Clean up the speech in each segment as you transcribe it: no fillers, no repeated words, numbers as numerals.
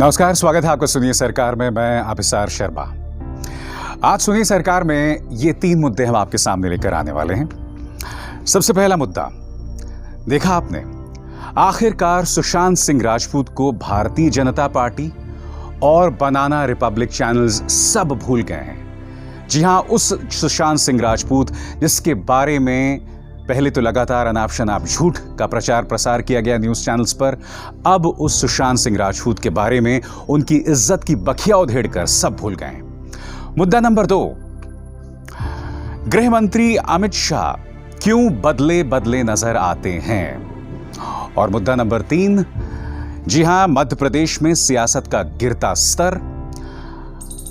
नमस्कार, स्वागत है आपका सुनिए सरकार में। मैं अभिसार शर्मा। आज सुनिए सरकार में ये 3 मुद्दे हम आपके सामने लेकर आने वाले हैं। सबसे पहला मुद्दा, देखा आपने, आखिरकार सुशांत सिंह राजपूत को भारतीय जनता पार्टी और बनाना रिपब्लिक चैनल्स सब भूल गए हैं। जी हां, उस सुशांत सिंह राजपूत जिसके बारे में पहले तो लगातार अनाप शनाप झूठ का प्रचार प्रसार किया गया न्यूज चैनल्स पर, अब उस सुशांत सिंह राजपूत के बारे में उनकी इज्जत की बखिया उधेड़कर सब भूल गए। मुद्दा नंबर 2, गृह मंत्री अमित शाह क्यों बदले बदले नजर आते हैं। और मुद्दा नंबर 3, जी हां, मध्य प्रदेश में सियासत का गिरता स्तर।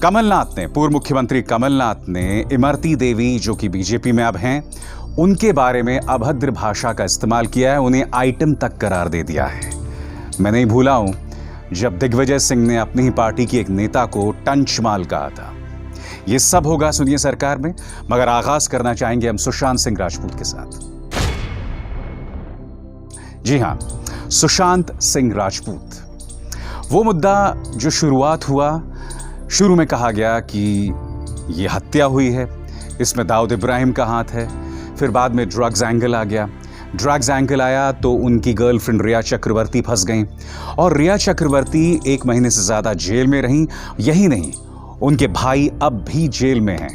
कमलनाथ ने, पूर्व मुख्यमंत्री कमलनाथ ने इमरती देवी जो कि बीजेपी में अब हैं, उनके बारे में अभद्र भाषा का इस्तेमाल किया है, उन्हें आइटम तक करार दे दिया है। मैं नहीं भूला हूं जब दिग्विजय सिंह ने अपनी ही पार्टी की एक नेता को टंचमाल कहा था। यह सब होगा सुनिए सरकार में, मगर आगाज करना चाहेंगे हम सुशांत सिंह राजपूत के साथ। जी हां, सुशांत सिंह राजपूत, वो मुद्दा जो शुरुआत हुआ, शुरू में कहा गया कि यह हत्या हुई है, इसमें दाऊद इब्राहिम का हाथ है। फिर बाद में ड्रग्स एंगल आ गया। ड्रग्स एंगल आया तो उनकी गर्लफ्रेंड रिया चक्रवर्ती फंस गई और रिया चक्रवर्ती 1 महीने से ज्यादा जेल में रहीं। यही नहीं, उनके भाई अब भी जेल में हैं।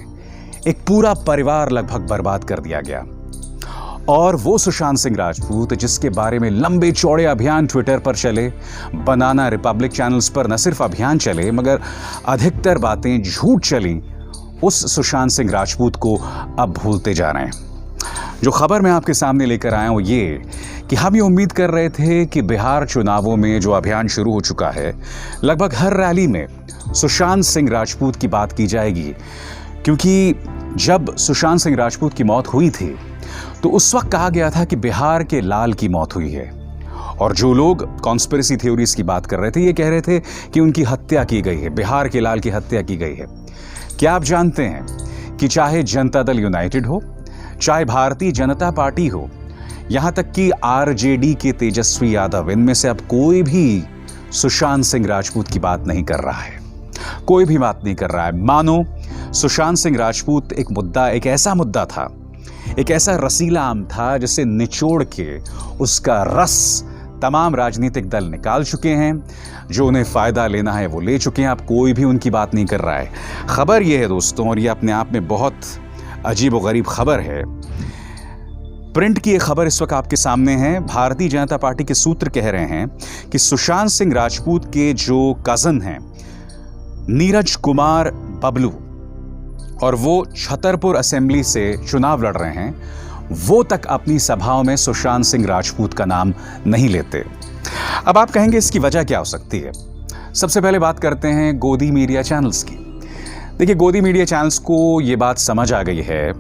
एक पूरा परिवार लगभग बर्बाद कर दिया गया। और वो सुशांत सिंह राजपूत जिसके बारे में लंबे चौड़े अभियान ट्विटर पर चले, बनाना रिपब्लिक चैनल्स पर न सिर्फ अभियान चले मगर अधिकतर बातें झूठ चली, उस सुशांत सिंह राजपूत को अब भूलते जा रहे हैं। जो खबर मैं आपके सामने लेकर आया हूं ये कि हम ये उम्मीद कर रहे थे कि बिहार चुनावों में जो अभियान शुरू हो चुका है, लगभग हर रैली में सुशांत सिंह राजपूत की बात की जाएगी, क्योंकि जब सुशांत सिंह राजपूत की मौत हुई थी तो उस वक्त कहा गया था कि बिहार के लाल की मौत हुई है। और जो लोग कॉन्स्पिरेसी थ्योरीज की बात कर रहे थे, ये कह रहे थे कि उनकी हत्या की गई है, बिहार के लाल की हत्या की गई है। क्या आप जानते हैं कि चाहे जनता दल यूनाइटेड हो, चाहे भारतीय जनता पार्टी हो, यहां तक कि आरजेडी के तेजस्वी यादव, इनमें से अब कोई भी सुशांत सिंह राजपूत की बात नहीं कर रहा है। कोई भी बात नहीं कर रहा है। मानो सुशांत सिंह राजपूत एक मुद्दा, एक ऐसा मुद्दा था, एक ऐसा रसीला आम था जिसे निचोड़ के उसका रस तमाम राजनीतिक दल निकाल चुके हैं। जो उन्हें फायदा लेना है वो ले चुके हैं। अब कोई भी उनकी बात नहीं कर रहा है। खबर यह है दोस्तों, और ये अपने आप में बहुत अजीब और गरीब खबर है। प्रिंट की यह खबर इस वक्त आपके सामने है। भारतीय जनता पार्टी के सूत्र कह रहे हैं कि सुशांत सिंह राजपूत के जो कजन हैं नीरज कुमार बबलू, और वो छतरपुर असेंबली से चुनाव लड़ रहे हैं, वो तक अपनी सभाओं में सुशांत सिंह राजपूत का नाम नहीं लेते। अब आप कहेंगे इसकी वजह क्या हो सकती है। सबसे पहले बात करते हैं गोदी मीडिया चैनल्स की। देखिए, गोदी मीडिया चैनल्स को ये बात समझ आ गई है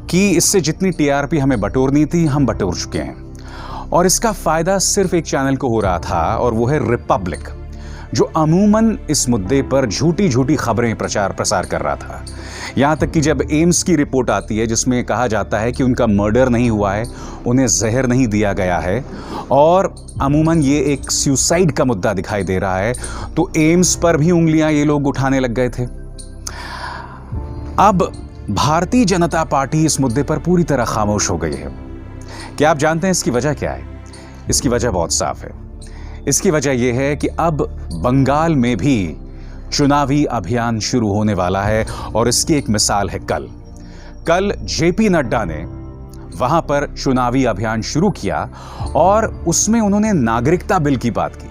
कि इससे जितनी टीआरपी हमें बटोरनी थी, हम बटोर चुके हैं। और इसका फायदा सिर्फ एक चैनल को हो रहा था, और वो है रिपब्लिक, जो अमूमन इस मुद्दे पर झूठी झूठी खबरें प्रचार प्रसार कर रहा था। यहां तक कि जब एम्स की रिपोर्ट आती है जिसमें कहा जाता है कि उनका मर्डर नहीं हुआ है, उन्हें जहर नहीं दिया गया है, और अमूमन ये एक सुसाइड का मुद्दा दिखाई दे रहा है, तो एम्स पर भी उंगलियां ये लोग उठाने लग गए थे। अब भारतीय जनता पार्टी इस मुद्दे पर पूरी तरह खामोश हो गई है। क्या आप जानते हैं इसकी वजह क्या है? इसकी वजह बहुत साफ है। इसकी वजह यह है कि अब बंगाल में भी चुनावी अभियान शुरू होने वाला है, और इसकी एक मिसाल है कल जेपी नड्डा ने वहां पर चुनावी अभियान शुरू किया, और उसमें उन्होंने नागरिकता बिल की बात की।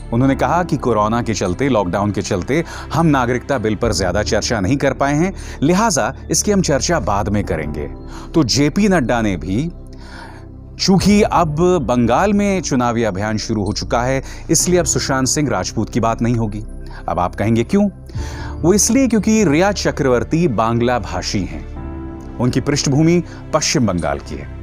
उन्होंने कहा कि कोरोना के चलते, लॉकडाउन के चलते हम नागरिकता बिल पर ज्यादा चर्चा नहीं कर पाए हैं, लिहाजा इसकी हम चर्चा बाद में करेंगे। तो जेपी नड्डा ने भी, चूंकि अब बंगाल में चुनावी अभियान शुरू हो चुका है, इसलिए अब सुशांत सिंह राजपूत की बात नहीं होगी। अब आप कहेंगे क्यों? वो इसलिए क्योंकि रिया चक्रवर्ती बांग्ला भाषी हैं, उनकी पृष्ठभूमि पश्चिम बंगाल की है।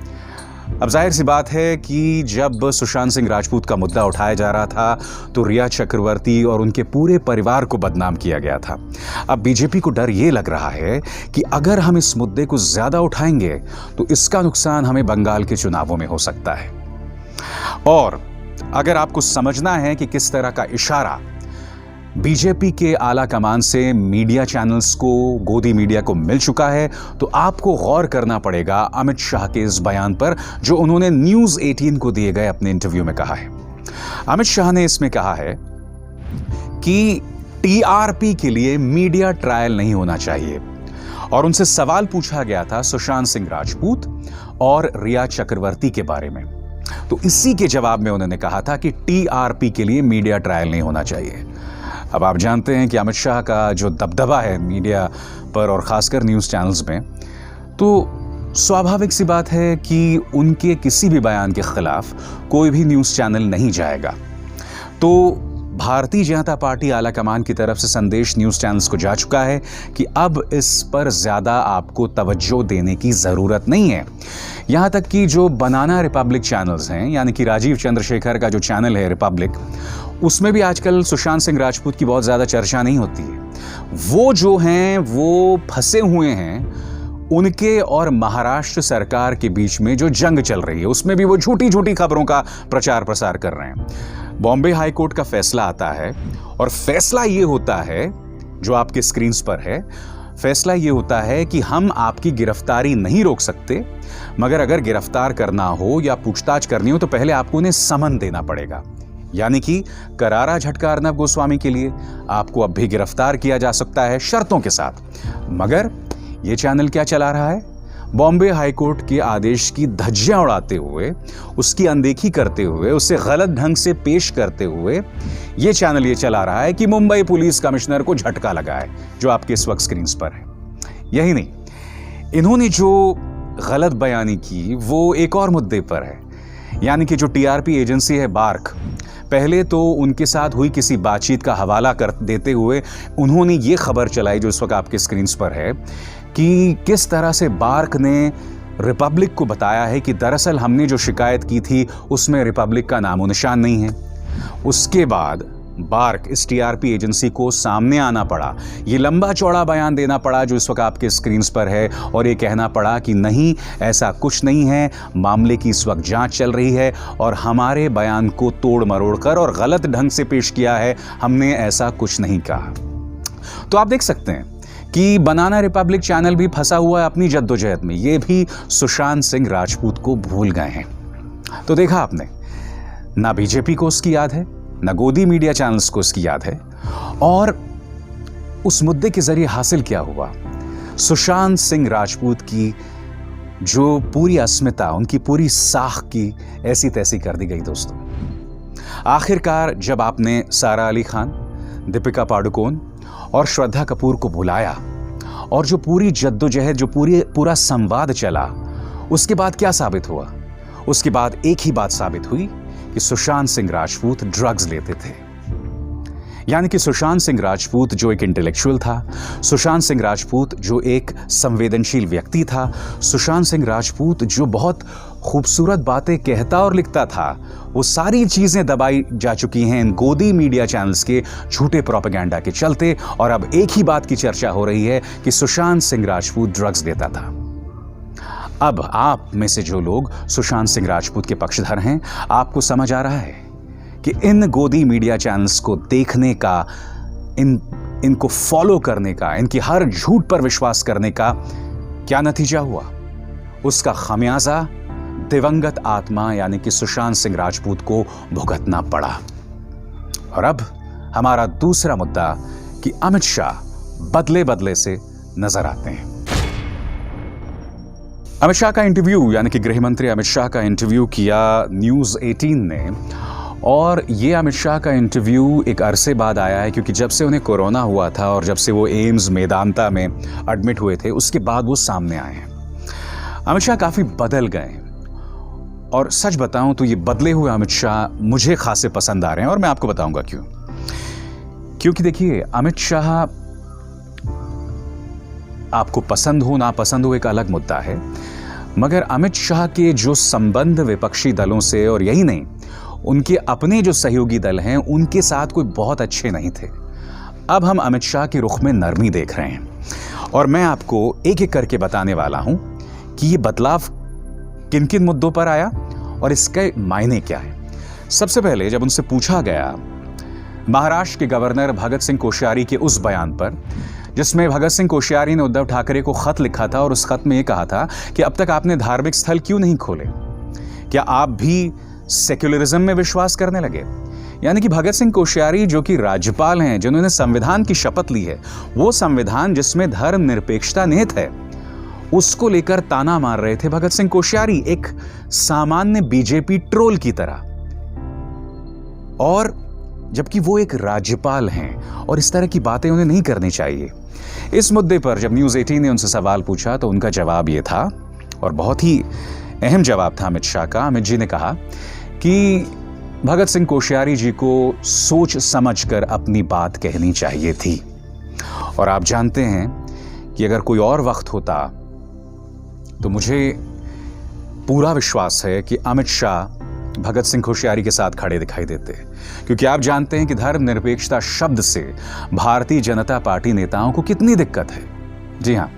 अब जाहिर सी बात है कि जब सुशांत सिंह राजपूत का मुद्दा उठाया जा रहा था तो रिया चक्रवर्ती और उनके पूरे परिवार को बदनाम किया गया था। अब बीजेपी को डर ये लग रहा है कि अगर हम इस मुद्दे को ज्यादा उठाएंगे तो इसका नुकसान हमें बंगाल के चुनावों में हो सकता है। और अगर आपको समझना है कि किस तरह का इशारा बीजेपी के आला कमान से मीडिया चैनल्स को, गोदी मीडिया को मिल चुका है, तो आपको गौर करना पड़ेगा अमित शाह के इस बयान पर जो उन्होंने न्यूज़ 18 को दिए गए अपने इंटरव्यू में कहा है। अमित शाह ने इसमें कहा है कि टीआरपी के लिए मीडिया ट्रायल नहीं होना चाहिए, और उनसे सवाल पूछा गया था सुशांत सिंह राजपूत और रिया चक्रवर्ती के बारे में, तो इसी के जवाब में उन्होंने कहा था कि टीआरपी के लिए मीडिया ट्रायल नहीं होना चाहिए। अब आप जानते हैं कि अमित शाह का जो दबदबा है मीडिया पर और खासकर न्यूज़ चैनल्स में, तो स्वाभाविक सी बात है कि उनके किसी भी बयान के खिलाफ कोई भी न्यूज़ चैनल नहीं जाएगा। तो भारतीय जनता पार्टी आला कमान की तरफ से संदेश न्यूज़ चैनल्स को जा चुका है कि अब इस पर ज़्यादा आपको तवज्जो देने की ज़रूरत नहीं है। यहाँ तक कि जो बनाना रिपब्लिक चैनल्स हैं, यानी कि राजीव चंद्रशेखर का जो चैनल है रिपब्लिक, उसमें भी आजकल सुशांत सिंह राजपूत की बहुत ज़्यादा चर्चा नहीं होती है। वो जो हैं वो फंसे हुए हैं उनके और महाराष्ट्र सरकार के बीच में जो जंग चल रही है, उसमें भी वो झूठी झूठी खबरों का प्रचार प्रसार कर रहे हैं। बॉम्बे हाई कोर्ट का फैसला आता है और फैसला ये होता है, जो आपके स्क्रीन्स पर है, फैसला ये होता है कि हम आपकी गिरफ्तारी नहीं रोक सकते, मगर अगर गिरफ्तार करना हो या पूछताछ करनी हो तो पहले आपको उन्हें समन देना पड़ेगा। यानी कि करारा झटका अर्नब गोस्वामी के लिए आपको अब भी गिरफ्तार किया जा सकता है शर्तों के साथ। मगर यह चैनल क्या चला रहा है? बॉम्बे हाईकोर्ट के आदेश की धज्जियां उड़ाते हुए, उसकी अनदेखी करते हुए, उसे गलत ढंग से पेश करते हुए यह चैनल ये चला रहा है कि मुंबई पुलिस कमिश्नर को झटका लगा है, जो आपके इस वक्त स्क्रीन पर है। यही नहीं, इन्होंने जो गलत बयानी की वो एक और मुद्दे पर है, यानी कि जो टीआरपी एजेंसी है बार्क, पहले तो उनके साथ हुई किसी बातचीत का हवाला कर देते हुए उन्होंने ये खबर चलाई जो इस वक्त आपके स्क्रीन पर है कि किस तरह से बार्क ने रिपब्लिक को बताया है कि दरअसल हमने जो शिकायत की थी उसमें रिपब्लिक का नामो निशान नहीं है। उसके बाद बार्क, इस टीआरपी एजेंसी को सामने आना पड़ा, ये लंबा चौड़ा बयान देना पड़ा जो इस वक्त आपके स्क्रीन पर है, और ये कहना पड़ा कि नहीं, ऐसा कुछ नहीं है, मामले की इस वक्त जांच चल रही है और हमारे बयान को तोड़ मरोड़ कर और गलत ढंग से पेश किया है, हमने ऐसा कुछ नहीं कहा। तो आप देख सकते हैं कि बनाना रिपब्लिक चैनल भी फंसा हुआ है अपनी जद्दोजहद में, ये भी सुशांत सिंह राजपूत को भूल गए हैं। तो देखा आपने, ना बीजेपी को उसकी याद है, ना गोदी मीडिया चैनल्स को उसकी याद है, और उस मुद्दे के जरिए हासिल क्या हुआ? सुशांत सिंह राजपूत की जो पूरी अस्मिता, उनकी पूरी साख की ऐसी तैसी कर दी गई। दोस्तों, आखिरकार जब आपने सारा अली खान, दीपिका पादुकोण और श्रद्धा कपूर को बुलाया और जो पूरी जद्दोजहद, जो पूरा संवाद चला, उसके बाद क्या साबित हुआ? उसके बाद एक ही बात साबित हुई कि सुशांत सिंह राजपूत ड्रग्स लेते थे। यानी कि सुशांत सिंह राजपूत जो एक इंटेलेक्चुअल था, सुशांत सिंह राजपूत जो एक संवेदनशील व्यक्ति था, सुशांत सिंह राजपूत जो बहुत खूबसूरत बातें कहता और लिखता था, वो सारी चीजें दबाई जा चुकी हैं इन गोदी मीडिया चैनल्स के झूठे प्रोपेगेंडा के चलते। और अब एक ही बात की चर्चा हो रही है कि सुशांत सिंह राजपूत ड्रग्स लेता था। अब आप में से जो लोग सुशांत सिंह राजपूत के पक्षधर हैं, आपको समझ आ रहा है कि इन गोदी मीडिया चैनल्स को देखने का, इनको फॉलो करने का, इनकी हर झूठ पर विश्वास करने का क्या नतीजा हुआ? उसका खमियाजा दिवंगत आत्मा यानी कि सुशांत सिंह राजपूत को भुगतना पड़ा। और अब हमारा दूसरा मुद्दा कि अमित शाह बदले बदले से नजर आते हैं। अमित शाह का इंटरव्यू, यानी कि गृह मंत्री अमित शाह का इंटरव्यू किया न्यूज़ 18 ने, और ये अमित शाह का इंटरव्यू एक अरसे बाद आया है, क्योंकि जब से उन्हें कोरोना हुआ था और जब से वो एम्स मेदांता में एडमिट हुए थे, उसके बाद वो सामने आए हैं। अमित शाह काफ़ी बदल गए, और सच बताऊं तो ये बदले हुए अमित शाह मुझे खासे पसंद आ रहे हैं, और मैं आपको बताऊंगा क्यों। क्योंकि देखिए, अमित शाह आपको पसंद हो ना पसंद हो एक अलग मुद्दा है, मगर अमित शाह के जो संबंध विपक्षी दलों से, और यही नहीं, उनके अपने जो सहयोगी दल हैं, उनके साथ कोई बहुत अच्छे नहीं थे। अब हम अमित शाह के रुख में नरमी देख रहे हैं, और मैं आपको एक एक करके बताने वाला हूं कि ये बदलाव किन किन मुद्दों पर आया और इसके मायने क्या है। सबसे पहले जब उनसे पूछा गया महाराष्ट्र के गवर्नर भगत सिंह कोश्यारी के उस बयान पर जिसमें भगत सिंह कोश्यारी ने उद्धव ठाकरे को खत लिखा था और उस खत में यह कहा था कि अब तक आपने धार्मिक स्थल क्यों नहीं खोले, क्या आप भी सेक्युलरिज्म में विश्वास करने लगे। यानी कि भगत सिंह कोश्यारी जो कि राज्यपाल हैं, जिन्होंने संविधान की शपथ ली है, वो संविधान जिसमें धर्मनिरपेक्षता निहित है, उसको लेकर ताना मार रहे थे भगत सिंह कोश्यारी, एक सामान्य बीजेपी ट्रोल की तरह। और जबकि वो एक राज्यपाल हैं और इस तरह की बातें उन्हें नहीं करनी चाहिए। इस मुद्दे पर जब न्यूज़ 18 ने उनसे सवाल पूछा तो उनका जवाब ये था, और बहुत ही अहम जवाब था अमित शाह का। अमित जी ने कहा कि भगत सिंह कोश्यारी जी को सोच समझकर अपनी बात कहनी चाहिए थी। और आप जानते हैं कि अगर कोई और वक्त होता तो मुझे पूरा विश्वास है कि अमित शाह भगत सिंह कोश्यारी के साथ खड़े दिखाई देते, क्योंकि आप जानते हैं कि धर्मनिरपेक्षता शब्द से भारतीय जनता पार्टी नेताओं को कितनी दिक्कत है। जी हाँ,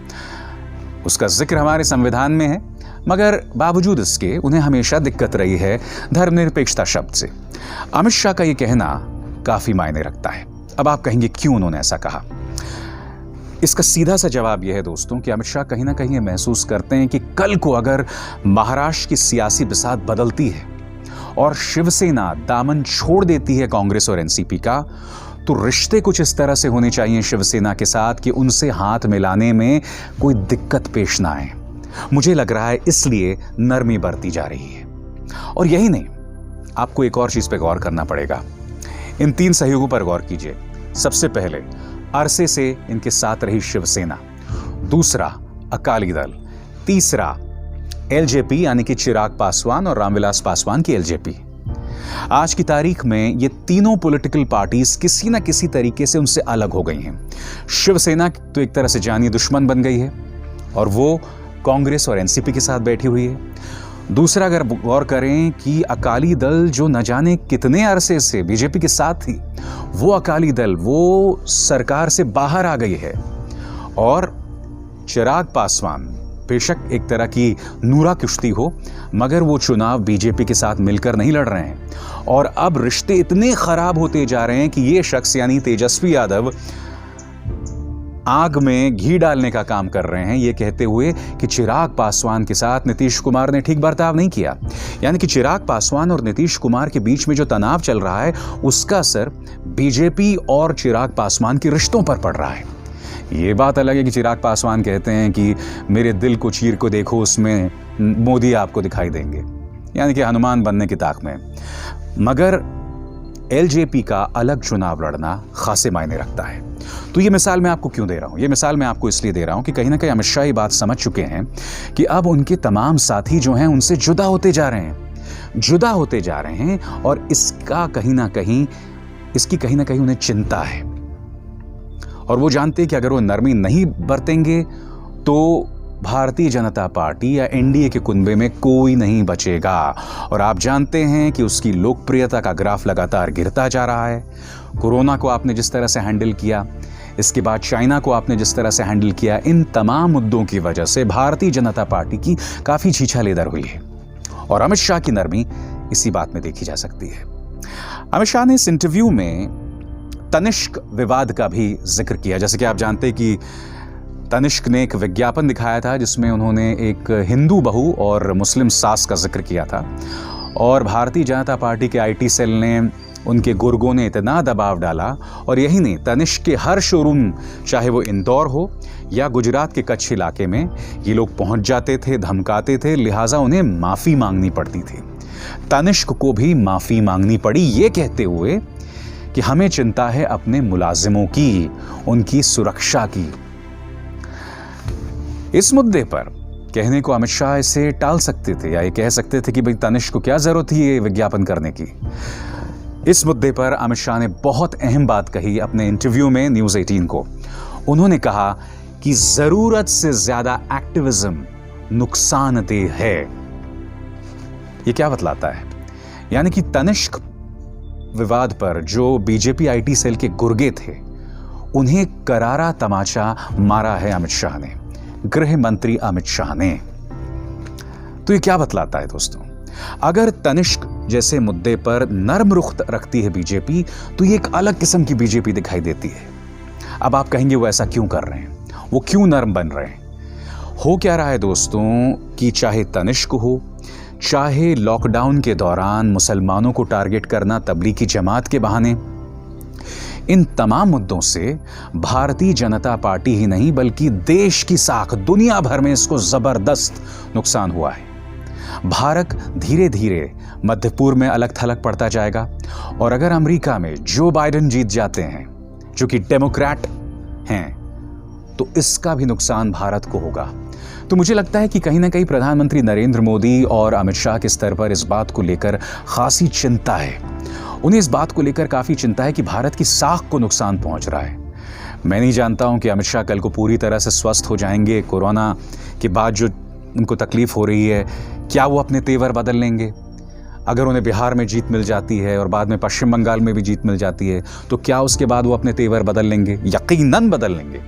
उसका जिक्र हमारे संविधान में है, मगर बावजूद इसके उन्हें हमेशा दिक्कत रही है धर्मनिरपेक्षता शब्द से। अमित शाह का यह कहना काफी मायने रखता है। अब आप कहेंगे क्यों उन्होंने ऐसा कहा। इसका सीधा सा जवाब यह है दोस्तों कि अमित शाह कहीं ना कहीं महसूस करते हैं कि कल को अगर महाराष्ट्र की सियासी बिसात बदलती है और शिवसेना दामन छोड़ देती है कांग्रेस और एनसीपी का, तो रिश्ते कुछ इस तरह से होने चाहिए शिवसेना के साथ कि उनसे हाथ मिलाने में कोई दिक्कत पेश ना आए। मुझे लग रहा है इसलिए नरमी बरती जा रही है। और यही नहीं, आपको एक और चीज पे गौर करना पड़ेगा। इन 3 सहयोगों पर गौर कीजिए। सबसे पहले अरसे से इनके साथ रही शिवसेना, दूसरा अकाली दल, तीसरा एलजेपी यानी कि चिराग पासवान और रामविलास पासवान की एलजेपी। आज की तारीख में ये तीनों पॉलिटिकल पार्टीज किसी ना किसी तरीके से उनसे अलग हो गई हैं। शिवसेना तो एक तरह से जानी दुश्मन बन गई है और वो कांग्रेस और एनसीपी के साथ बैठी हुई है। दूसरा, अगर गौर करें कि अकाली दल जो न जाने कितने अरसे से बीजेपी के साथ थी, वो अकाली दल वो सरकार से बाहर आ गई है। और चिराग पासवान बेशक एक तरह की नूरा कुश्ती हो, मगर वो चुनाव बीजेपी के साथ मिलकर नहीं लड़ रहे हैं। और अब रिश्ते इतने खराब होते जा रहे हैं कि ये शख्स यानी तेजस्वी यादव आग में घी डालने का काम कर रहे हैं, ये कहते हुए कि चिराग पासवान के साथ नीतीश कुमार ने ठीक बर्ताव नहीं किया। यानी कि चिराग पासवान और नीतीश कुमार के बीच में जो तनाव चल रहा है, उसका असर बीजेपी और चिराग पासवान के रिश्तों पर पड़ रहा है। ये बात अलग है कि चिराग पासवान कहते हैं कि मेरे दिल को चीर को देखो, उसमें मोदी आपको दिखाई देंगे, यानी कि हनुमान बनने की ताक में। मगर एलजेपी का अलग चुनाव लड़ना खासे मायने रखता है। तो ये मिसाल मैं आपको क्यों दे रहा हूं? ये मिसाल मैं आपको इसलिए दे रहा हूं कि कहीं ना कहीं अमित शाह ये बात समझ चुके हैं कि अब उनके तमाम साथी जो हैं उनसे जुदा होते जा रहे हैं, और इसकी कहीं ना कहीं उन्हें चिंता है। और वो जानते हैं कि अगर वो नरमी नहीं बरतेंगे तो भारतीय जनता पार्टी या एनडीए के कुनबे में कोई नहीं बचेगा। और आप जानते हैं कि उसकी लोकप्रियता का ग्राफ लगातार गिरता जा रहा है। कोरोना को आपने जिस तरह से हैंडल किया, इसके बाद चाइना को आपने जिस तरह से हैंडल किया, इन तमाम मुद्दों की वजह से भारतीय जनता पार्टी की काफी छीछालेदर हुई है। और अमित शाह की नरमी इसी बात में देखी जा सकती है। अमित शाह ने इस इंटरव्यू में तनिष्क विवाद का भी जिक्र किया। जैसे कि आप जानते हैं कि तनिष्क ने एक विज्ञापन दिखाया था जिसमें उन्होंने एक हिंदू बहू और मुस्लिम सास का जिक्र किया था, और भारतीय जनता पार्टी के आईटी सेल ने उनके गुर्गों ने इतना दबाव डाला। और यही नहीं, तनिष्क के हर शोरूम, चाहे वो इंदौर हो या गुजरात के कच्छ इलाके में, ये लोग पहुंच जाते थे, धमकाते थे, लिहाजा उन्हें माफ़ी मांगनी पड़ती थी। तनिष्क को भी माफ़ी मांगनी पड़ी, ये कहते हुए कि हमें चिंता है अपने मुलाजिमों की, उनकी सुरक्षा की। इस मुद्दे पर कहने को अमित शाह इसे टाल सकते थे या ये कह सकते थे कि भाई तनिष्क को क्या जरूरत थी ये विज्ञापन करने की। इस मुद्दे पर अमित शाह ने बहुत अहम बात कही अपने इंटरव्यू में न्यूज़ 18 को। उन्होंने कहा कि जरूरत से ज्यादा एक्टिविज्म नुकसानदेह है। ये क्या बतलाता है? यानी कि तनिष्क विवाद पर जो बीजेपी आईटी सेल के गुर्गे थे, उन्हें करारा तमाचा मारा है अमित शाह ने, गृह मंत्री अमित शाह ने। तो ये क्या बतलाता है दोस्तों? अगर तनिष्क जैसे मुद्दे पर नर्म रुख रखती है बीजेपी, तो ये एक अलग किस्म की बीजेपी दिखाई देती है। अब आप कहेंगे वो ऐसा क्यों कर रहे हैं, वो क्यों नर्म बन रहे हैं? हो क्या रहा है दोस्तों कि चाहे तनिष्क हो, चाहे लॉकडाउन के दौरान मुसलमानों को टारगेट करना तबलीगी जमात के बहाने, इन तमाम मुद्दों से भारतीय जनता पार्टी ही नहीं बल्कि देश की साख दुनिया भर में इसको जबरदस्त नुकसान हुआ है। भारत धीरे धीरे मध्य पूर्व में अलग थलग पड़ता जाएगा और अगर अमेरिका में जो बाइडेन जीत जाते हैं, जो कि डेमोक्रेट हैं, तो इसका भी नुकसान भारत को होगा। तो मुझे लगता है कि कहीं ना कहीं प्रधानमंत्री नरेंद्र मोदी और अमित शाह के स्तर पर इस बात को लेकर खासी चिंता है। उन्हें इस बात को लेकर काफी चिंता है कि भारत की साख को नुकसान पहुंच रहा है। मैं नहीं जानता हूं कि अमित शाह कल को पूरी तरह से स्वस्थ हो जाएंगे, कोरोना के बाद जो उनको तकलीफ हो रही है, क्या वो अपने तेवर बदल लेंगे? अगर उन्हें बिहार में जीत मिल जाती है और बाद में पश्चिम बंगाल में भी जीत मिल जाती है, तो क्या उसके बाद वो अपने तेवर बदल लेंगे? यकीनन बदल लेंगे,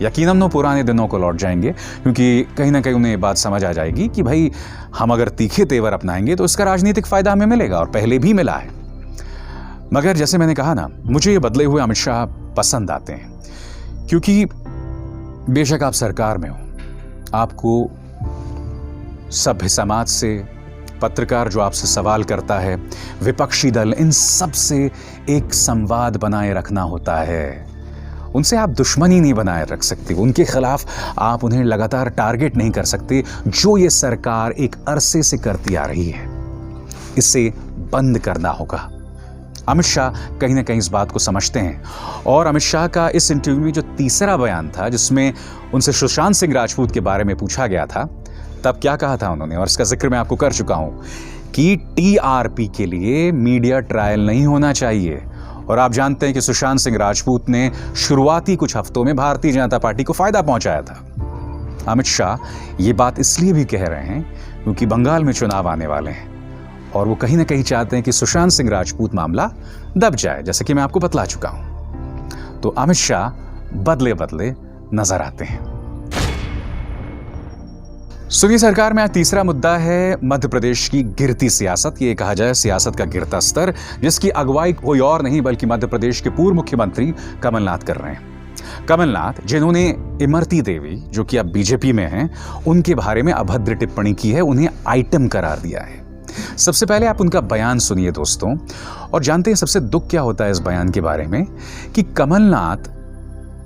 यकीनन वो पुराने दिनों को लौट जाएंगे, क्योंकि कहीं ना कहीं उन्हें ये बात समझ आ जाएगी कि भाई हम अगर तीखे तेवर अपनाएंगे तो इसका राजनीतिक फायदा हमें मिलेगा, और पहले भी मिला है। मगर जैसे मैंने कहा ना, मुझे ये बदले हुए अमित शाह पसंद आते हैं, क्योंकि बेशक आप सरकार में हो, आपको सभ्य समाज से, पत्रकार जो आपसे सवाल करता है, विपक्षी दल, इन सब से एक संवाद बनाए रखना होता है। उनसे आप दुश्मनी नहीं बनाए रख सकते, उनके खिलाफ आप उन्हें लगातार टारगेट नहीं कर सकते, जो ये सरकार एक अरसे से करती आ रही है। इसे बंद करना होगा। अमित शाह कहीं ना कहीं इस बात को समझते हैं, और अमित शाह का इस इंटरव्यू में जो तीसरा बयान था, जिसमें उनसे सुशांत सिंह राजपूत के बारे में पूछा गया था, तब क्या कहा था उन्होंने, और इसका जिक्र मैं आपको कर चुका हूं कि टीआरपी के लिए मीडिया ट्रायल नहीं होना चाहिए। और आप जानते हैं कि सुशांत सिंह राजपूत ने शुरुआती कुछ हफ्तों में भारतीय जनता पार्टी को फायदा पहुंचाया था। अमित शाह ये बात इसलिए भी कह रहे हैं क्योंकि बंगाल में चुनाव आने वाले हैं, और वो कहीं ना कहीं चाहते हैं कि सुशांत सिंह राजपूत मामला दब जाए, जैसे कि मैं आपको बतला चुका हूं। तो अमित शाह बदले बदले नजर आते हैं। सुनिए, सरकार में आज तीसरा मुद्दा है मध्य प्रदेश की गिरती सियासत, ये कहा जाए सियासत का गिरता स्तर, जिसकी अगुवाई कोई और नहीं बल्कि मध्य प्रदेश के पूर्व मुख्यमंत्री कमलनाथ कर रहे हैं। कमलनाथ, जिन्होंने इमरती देवी, जो कि अब बीजेपी में हैं, उनके बारे में अभद्र टिप्पणी की है, उन्हें आइटम करार दिया है। सबसे पहले आप उनका बयान सुनिए दोस्तों, और जानते हैं सबसे दुख क्या होता है इस बयान के बारे में, कि कमलनाथ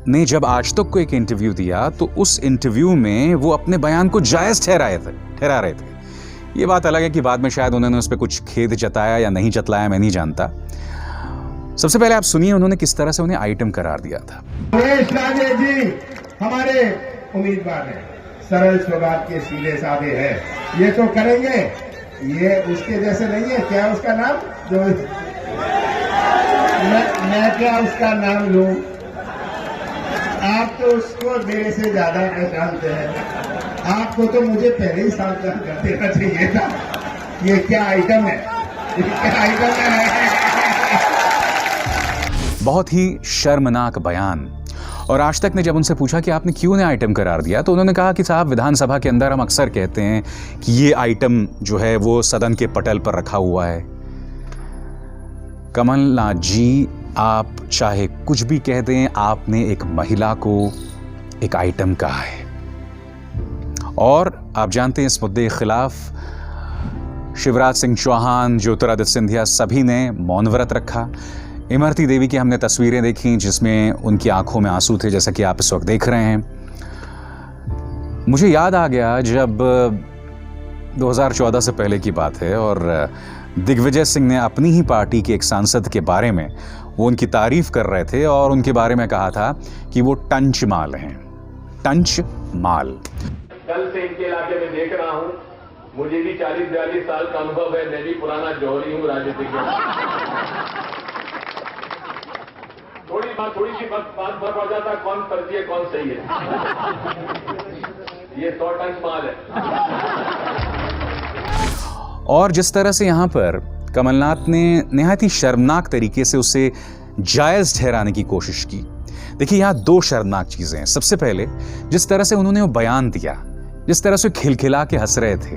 ने जब आज तक को एक इंटरव्यू दिया तो उस इंटरव्यू में वो अपने बयान को जायज ठहरा रहे थे। ये बात अलग है कि बाद में शायद उन्होंने उस पर कुछ खेद जताया या नहीं जतलाया, मैं नहीं जानता। सबसे पहले आप सुनिए उन्होंने किस तरह से उन्हें आइटम करार दिया था। राजे जी हमारे उम्मीदवार हैं, सरल स्वभाव के, सीधे साधे हैं, ये तो करेंगे, ये उसके जैसे नहीं है। क्या उसका नाम, जो मैं क्या उसका नाम लूं? आप तो उसको मेरे से ज्यादा पहचानते हैं। आपको तो मुझे पहले ही सावधान कर देना चाहिए था। ये क्या आइटम है, ये क्या आइटम है? बहुत ही शर्मनाक बयान। और आज तक ने जब उनसे पूछा कि आपने क्यों ने आइटम करार दिया, तो उन्होंने कहा कि साहब, विधानसभा के अंदर हम अक्सर कहते हैं कि ये आइटम जो है वो सदन के पटल पर रखा हुआ है। कमलनाथ जी, आप चाहे कुछ भी कह दें, आपने एक महिला को एक आइटम कहा है। और आप जानते हैं इस मुद्दे के खिलाफ शिवराज सिंह चौहान, ज्योतिरादित्य सिंधिया, सभी ने मौन व्रत रखा। इमरती देवी की हमने तस्वीरें देखी जिसमें उनकी आंखों में आंसू थे, जैसा कि आप इस वक्त देख रहे हैं। मुझे याद आ गया जब 2014 से पहले की बात है, और दिग्विजय सिंह ने अपनी ही पार्टी के एक सांसद के बारे में वो उनकी तारीफ कर रहे थे और उनके बारे में कहा था कि वो टंच माल हैं, टंच माल। कल से इनके इलाके में देख रहा हूं, मुझे भी 40-42 साल का अनुभव है, मैं भी पुराना जौहरी हूं राजनीतिक में। थोड़ी सी बात पर पड़ जाता, कौन फर्जी है कौन सही है। ये 100 टन माल है। और जिस तरह से यहां पर कमलनाथ ने निहायत ही शर्मनाक तरीके से उसे जायज ठहराने की कोशिश की। देखिए, यहां दो शर्मनाक चीजें हैं। सबसे पहले जिस तरह से उन्होंने वो बयान दिया, जिस तरह से खिलखिला के हंस रहे थे,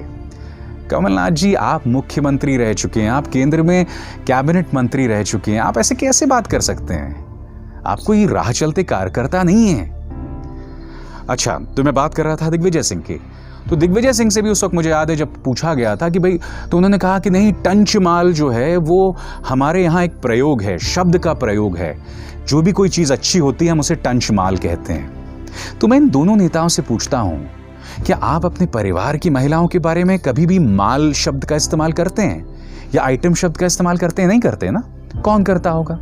कमलनाथ जी, आप मुख्यमंत्री रह चुके हैं, आप केंद्र में कैबिनेट मंत्री रह चुके हैं, आप ऐसे कैसे बात कर सकते हैं? आप कोई राह चलते कार्यकर्ता नहीं है। अच्छा, तो मैं बात कर रहा था दिग्विजय सिंह की। तो दिग्विजय सिंह से भी उस वक्त मुझे याद है जब पूछा गया था कि भाई, तो उन्होंने कहा कि नहीं, टंचमाल जो है वो हमारे यहाँ एक प्रयोग है, शब्द का प्रयोग है। जो भी कोई चीज अच्छी होती है हम उसे टंचमाल कहते हैं। तो मैं इन दोनों नेताओं से पूछता हूं, क्या आप अपने परिवार की महिलाओं के बारे में कभी भी माल शब्द का इस्तेमाल करते हैं या आइटम शब्द का इस्तेमाल करते हैं? नहीं करते ना। कौन करता होगा?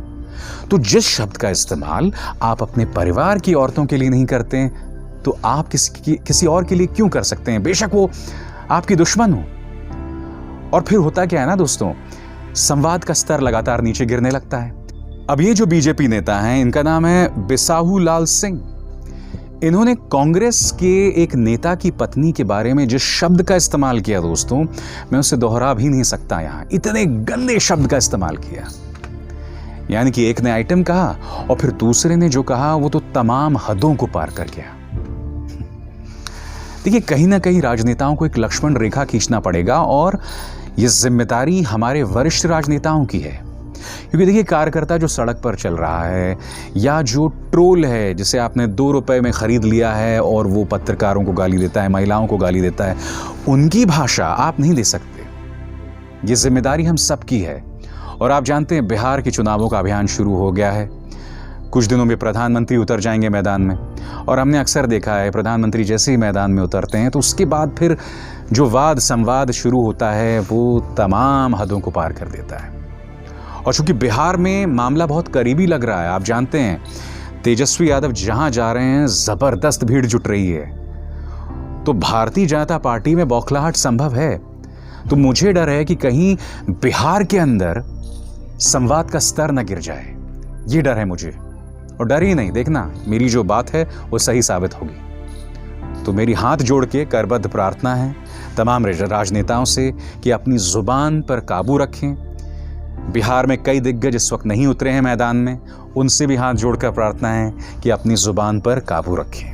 तो जिस शब्द का इस्तेमाल आप अपने परिवार की औरतों के लिए नहीं करते हैं, तो आप किसी और के लिए क्यों कर सकते हैं, बेशक वो आपकी दुश्मन हो। और फिर होता क्या है ना दोस्तों, संवाद का स्तर लगातार नीचे गिरने लगता है। अब ये जो बीजेपी नेता हैं, इनका नाम है बिसाहू लाल सिंह। इन्होंने कांग्रेस के एक नेता की पत्नी के बारे में जिस शब्द का इस्तेमाल किया दोस्तों, मैं उसे दोहरा भी नहीं सकता यहां। इतने गंदे शब्द का इस्तेमाल किया। यानी कि एक ने आइटम कहा और फिर दूसरे ने जो कहा वो तो तमाम हदों को पार कर गया। देखिए, कहीं ना कहीं राजनेताओं को एक लक्ष्मण रेखा खींचना पड़ेगा और यह जिम्मेदारी हमारे वरिष्ठ राजनेताओं की है। क्योंकि देखिए, कार्यकर्ता जो सड़क पर चल रहा है या जो ट्रोल है जिसे आपने 2 रुपए में खरीद लिया है और वो पत्रकारों को गाली देता है, महिलाओं को गाली देता है, उनकी भाषा आप नहीं दे सकते। ये जिम्मेदारी हम सबकी है। और आप जानते हैं, बिहार के चुनावों का अभियान शुरू हो गया है। कुछ दिनों में प्रधानमंत्री उतर जाएंगे मैदान में, और हमने अक्सर देखा है प्रधानमंत्री जैसे ही मैदान में उतरते हैं तो उसके बाद फिर जो वाद संवाद शुरू होता है वो तमाम हदों को पार कर देता है। और चूंकि बिहार में मामला बहुत करीबी लग रहा है, आप जानते हैं तेजस्वी यादव जहां जा रहे हैं जबरदस्त भीड़ जुट रही है, तो भारतीय जनता पार्टी में बौखलाहट संभव है। तो मुझे डर है कि कहीं बिहार के अंदर संवाद का स्तर न गिर जाए, ये डर है मुझे। और डर ही नहीं, देखना मेरी जो बात है वो सही साबित होगी। तो मेरी हाथ जोड़ के करबद्ध प्रार्थना है तमाम राजनेताओं से कि अपनी जुबान पर काबू रखें। बिहार में कई दिग्गज इस वक्त नहीं उतरे हैं मैदान में, उनसे भी हाथ जोड़कर प्रार्थना है कि अपनी जुबान पर काबू रखें।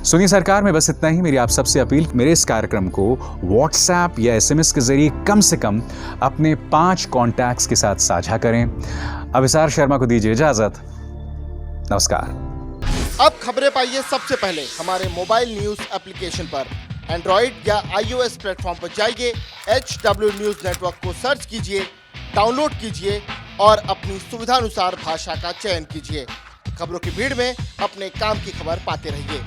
सुनिए सरकार में बस इतना ही। मेरी आप सबसे अपील, मेरे इस कार्यक्रम को व्हाट्सएप या SMS के जरिए कम से कम अपने 5 कॉन्टैक्ट्स के साथ साझा करें। अभिसार शर्मा को दीजिए इजाजत। नमस्कार। अब खबरें पाइए सबसे पहले हमारे मोबाइल न्यूज एप्लीकेशन पर। एंड्रॉइड या iOS प्लेटफॉर्म पर जाइए, HW न्यूज नेटवर्क को सर्च कीजिए, डाउनलोड कीजिए और अपनी सुविधानुसार भाषा का चयन कीजिए। खबरों की भीड़ में अपने काम की खबर पाते रहिए।